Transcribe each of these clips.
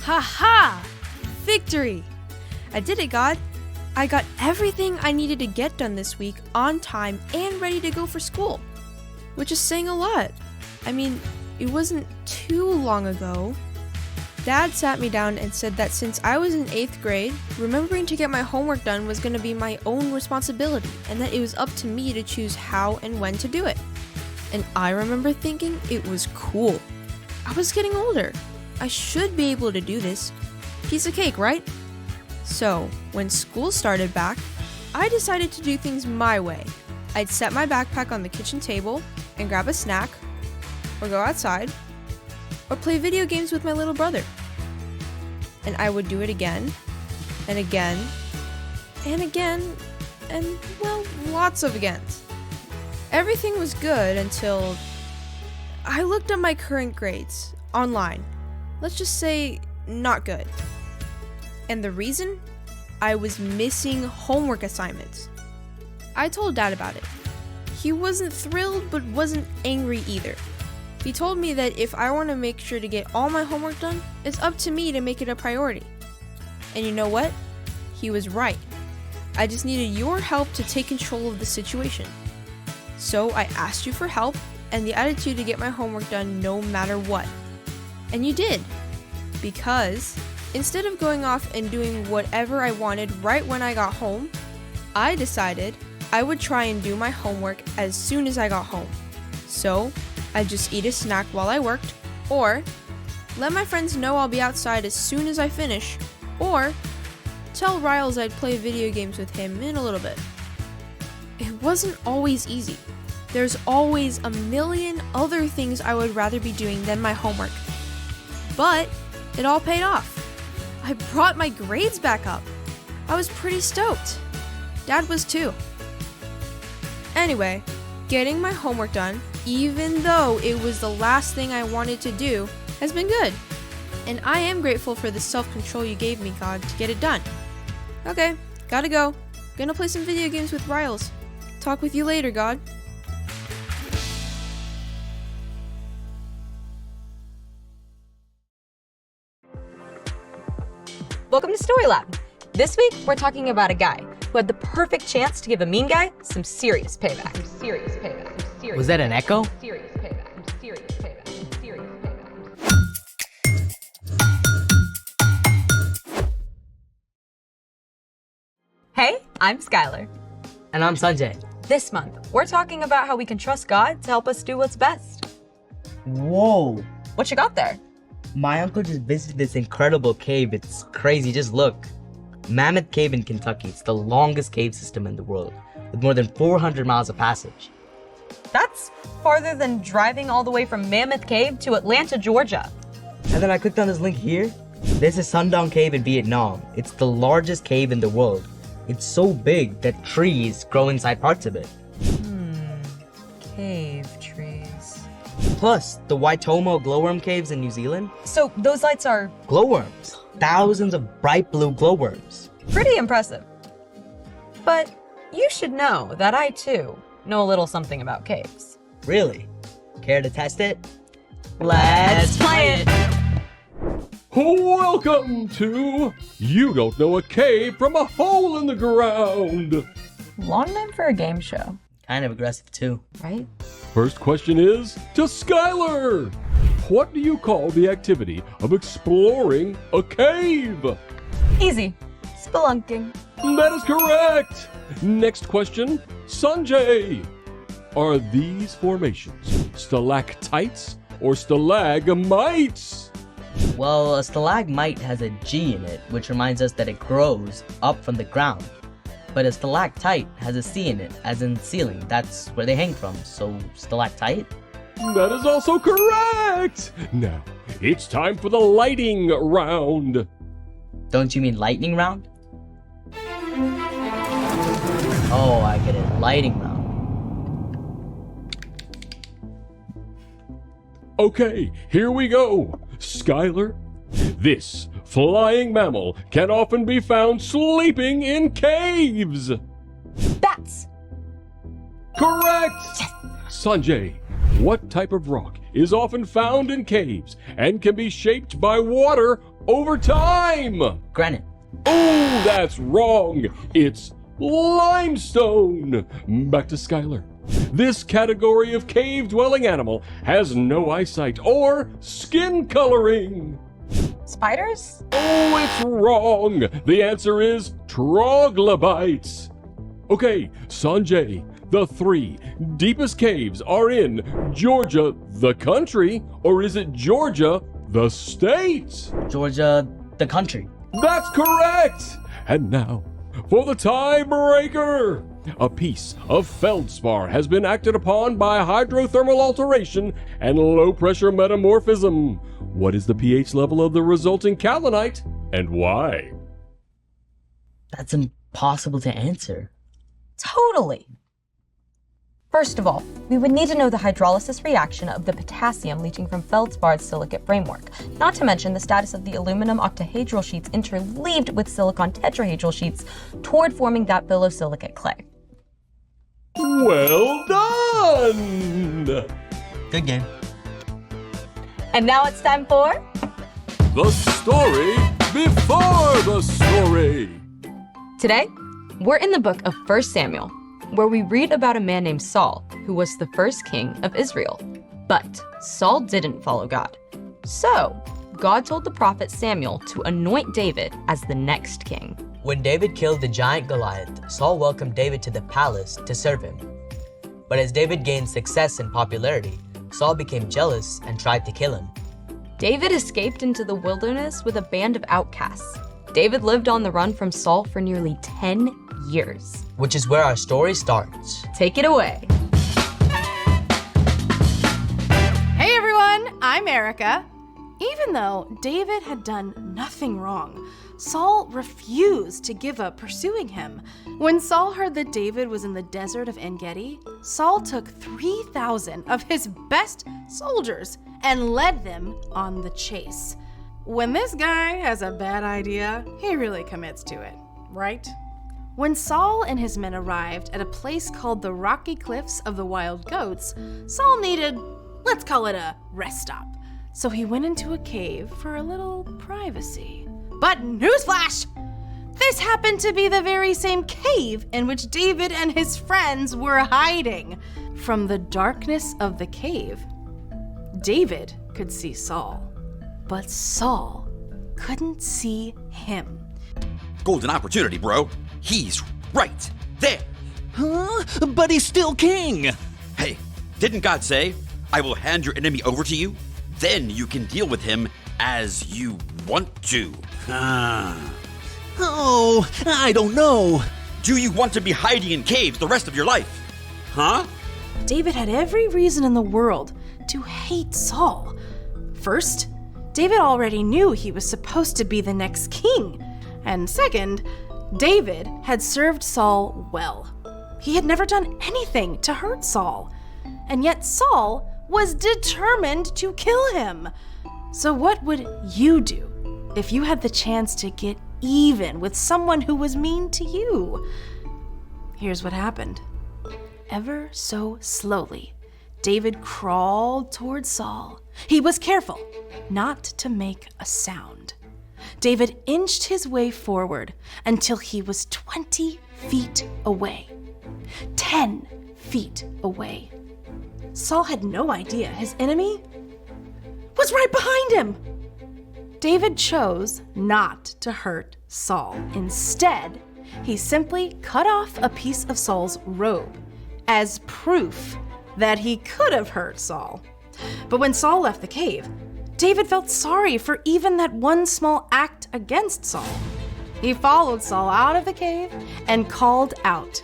Ha-ha! Victory! I did it, God. I got everything I needed to get done this week on time and ready to go for school. Which is saying a lot. I mean, it wasn't too long ago. Dad sat me down and said that since I was in 8th grade, remembering to get my homework done was going to be my own responsibility, and that it was up to me to choose how and when to do it. And I remember thinking it was cool. I was getting older. I should be able to do this. Piece of cake, right? So, when school started back, I decided to do things my way. I'd set my backpack on the kitchen table and grab a snack, or go outside, or play video games with my little brother. And I would do it again, and again, and again, and well, lots of agains. Everything was good until I looked at my current grades online. Let's just say, not good. And the reason? I was missing homework assignments. I told Dad about it. He wasn't thrilled, but wasn't angry either. He told me that if I want to make sure to get all my homework done, it's up to me to make it a priority. And you know what? He was right. I just needed your help to take control of the situation. So I asked you for help and the attitude to get my homework done no matter what. And you did, because instead of going off and doing whatever I wanted right when I got home, I decided I would try and do my homework as soon as I got home. So I'd just eat a snack while I worked, or let my friends know I'll be outside as soon as I finish, or tell Riles I'd play video games with him in a little bit. It wasn't always easy. There's always a million other things I would rather be doing than my homework. But it all paid off. I brought my grades back up. I was pretty stoked. Dad was too. Anyway, getting my homework done, even though it was the last thing I wanted to do, has been good. And I am grateful for the self-control you gave me, God, to get it done. Okay, gotta go. Gonna play some video games with Riles. Talk with you later, God. Welcome to Story Lab. This week, we're talking about a guy who had the perfect chance to give a mean guy some serious payback. Was that an echo? Hey, I'm Skylar. And I'm Sanjay. This month, we're talking about how we can trust God to help us do what's best. Whoa! What you got there? My uncle just visited this incredible cave. It's crazy, just look. Mammoth Cave in Kentucky. It's the longest cave system in the world, with more than 400 miles of passage. That's farther than driving all the way from Mammoth Cave to Atlanta, Georgia. And then I clicked on this link here. This is Sundown Cave in Vietnam. It's the largest cave in the world. It's so big that trees grow inside parts of it. Cave trees. Plus, the Waitomo glowworm caves in New Zealand. So those lights are Glowworms. Thousands of bright blue glowworms. pretty impressive. But you should know that I, too, know a little something about caves. Really? Care to test it? Let's play it! Welcome to You Don't Know a Cave from a Hole in the Ground. Long name for a game show, Kind of aggressive too. right? First question is to Skylar. What do you call the activity of exploring a cave? Easy. Spelunking. That is correct. Next question, Sanjay. Are these formations stalactites or stalagmites? Well, a stalagmite has a G in it, which reminds us that it grows up from the ground. But a stalactite has a C in it, as in ceiling. That's where they hang from, so stalactite? That is also correct! Now, it's time for the lighting round. Don't you mean lightning round? Oh, I get it. Lighting round. Okay, here we go. Skylar, this flying mammal can often be found sleeping in caves. Bats. Correct! Sanjay, what type of rock is often found in caves and can be shaped by water over time? Granite. Oh, that's wrong. It's limestone. Back to Skylar. This category of cave-dwelling animal has no eyesight or skin coloring. Spiders? Oh, it's wrong. The answer is troglobites. Okay, Sanjay, the 3 deepest caves are in Georgia, the country, or is it Georgia, the state? Georgia, the country. That's correct! And now, for the tiebreaker! A piece of feldspar has been acted upon by hydrothermal alteration and low-pressure metamorphism. What is the pH level of the resulting kaolinite, and why? That's impossible to answer. Totally. First of all, we would need to know the hydrolysis reaction of the potassium leaching from feldspat's silicate framework, not to mention the status of the aluminum octahedral sheets interleaved with silicon tetrahedral sheets toward forming that phyllosilicate clay. Well done! Good game. And now it's time for... The story before the story. Today, we're in the book of 1 Samuel, where we read about a man named Saul, who was the first king of Israel. But Saul didn't follow God. So, God told the prophet Samuel to anoint David as the next king. When David killed the giant Goliath, Saul welcomed David to the palace to serve him. But as David gained success and popularity, Saul became jealous and tried to kill him. David escaped into the wilderness with a band of outcasts. David lived on the run from Saul for nearly 10 years. Which is where our story starts. Take it away. Hey everyone, I'm Erica. Even though David had done nothing wrong, Saul refused to give up pursuing him. When Saul heard that David was in the desert of En-Gedi, Saul took 3,000 of his best soldiers and led them on the chase. When this guy has a bad idea, he really commits to it, right? When Saul and his men arrived at a place called the Rocky Cliffs of the Wild Goats, Saul needed, let's call it a rest stop. So he went into a cave for a little privacy. But newsflash! This happened to be the very same cave in which David and his friends were hiding. From the darkness of the cave, David could see Saul, but Saul couldn't see him. Golden opportunity, bro. He's right there. Huh? But he's still king! Hey, didn't God say, I will hand your enemy over to you? Then you can deal with him as you want to. Oh, I don't know. Do you want to be hiding in caves the rest of your life? Huh? David had every reason in the world to hate Saul. First, David already knew he was supposed to be the next king. And second, David had served Saul well. He had never done anything to hurt Saul. And yet Saul was determined to kill him. So what would you do if you had the chance to get even with someone who was mean to you? Here's what happened. Ever so slowly, David crawled toward Saul. He was careful not to make a sound. David inched his way forward until he was 20 feet away, 10 feet away. Saul had no idea his enemy was right behind him. David chose not to hurt Saul. Instead, he simply cut off a piece of Saul's robe as proof that he could have hurt Saul. But when Saul left the cave, David felt sorry for even that one small act against Saul. He followed Saul out of the cave and called out,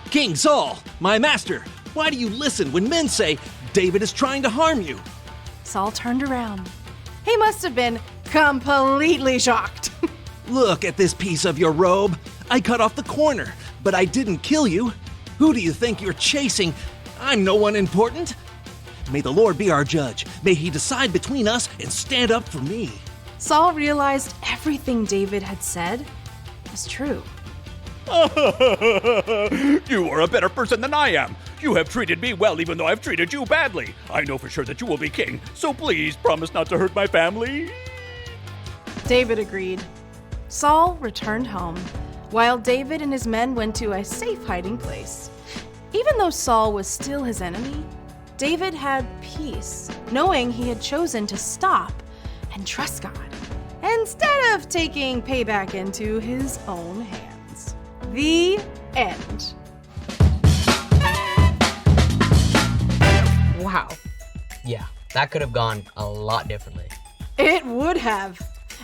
King Saul, my master, why do you listen when men say, David is trying to harm you. Saul turned around. He must have been completely shocked. Look at this piece of your robe. I cut off the corner, but I didn't kill you. Who do you think you're chasing? I'm no one important. May the Lord be our judge. May he decide between us and stand up for me. Saul realized everything David had said was true. You are a better person than I am. You have treated me well even though I've treated you badly. I know for sure that you will be king, so please promise not to hurt my family. David agreed. Saul returned home, while David and his men went to a safe hiding place. Even though Saul was still his enemy, David had peace, knowing he had chosen to stop and trust God, instead of taking payback into his own hands. The end. Wow. Yeah, that could have gone a lot differently. It would have,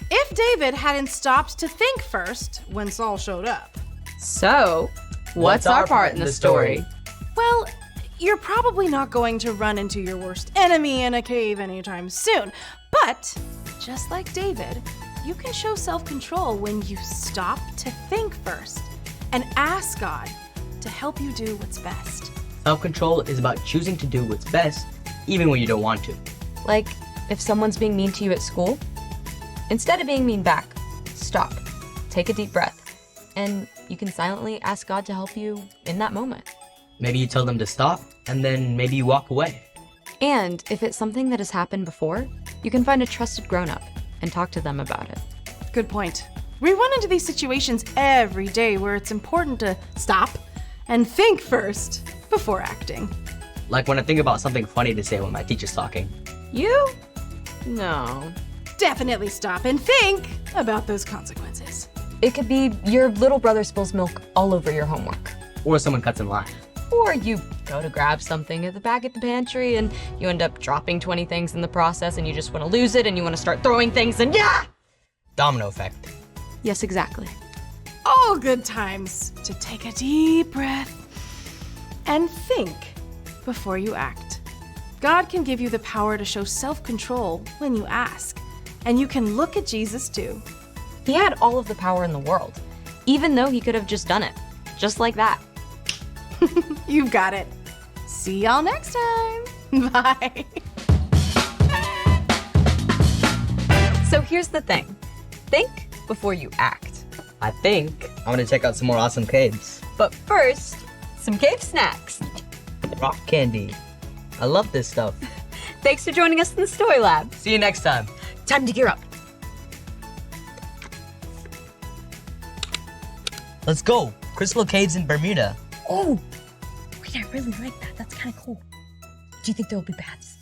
if David hadn't stopped to think first when Saul showed up. So, what's our part in the story? Well, you're probably not going to run into your worst enemy in a cave anytime soon, but just like David, you can show self-control when you stop to think first and ask God to help you do what's best. Self-control is about choosing to do what's best, even when you don't want to. Like, if someone's being mean to you at school, instead of being mean back, stop, take a deep breath, and you can silently ask God to help you in that moment. Maybe you tell them to stop, and then maybe you walk away. And if it's something that has happened before, you can find a trusted grown-up and talk to them about it. Good point. We run into these situations every day where it's important to stop and think first before acting. Like when I think about something funny to say when my teacher's talking. You? No. Definitely stop and think about those consequences. It could be your little brother spills milk all over your homework. Or someone cuts in line. Or you go to grab something at the back of the pantry and you end up dropping 20 things in the process and you just want to lose it and you want to start throwing things and yeah! Domino effect. Yes, exactly. All good times to take a deep breath and think before you act. God can give you the power to show self-control when you ask, and you can look at Jesus too. He had all of the power in the world, even though he could have just done it, just like that. You've got it. See y'all next time. Bye. So here's the thing. Think before you act. I think I'm gonna check out some more awesome caves. But first, some cave snacks. Rock candy. I love this stuff. Thanks for joining us in the Story Lab. See you next time. Time to gear up. Let's go. Crystal Caves in Bermuda. Oh, wait, I really like that. That's kind of cool. Do you think there will be bats?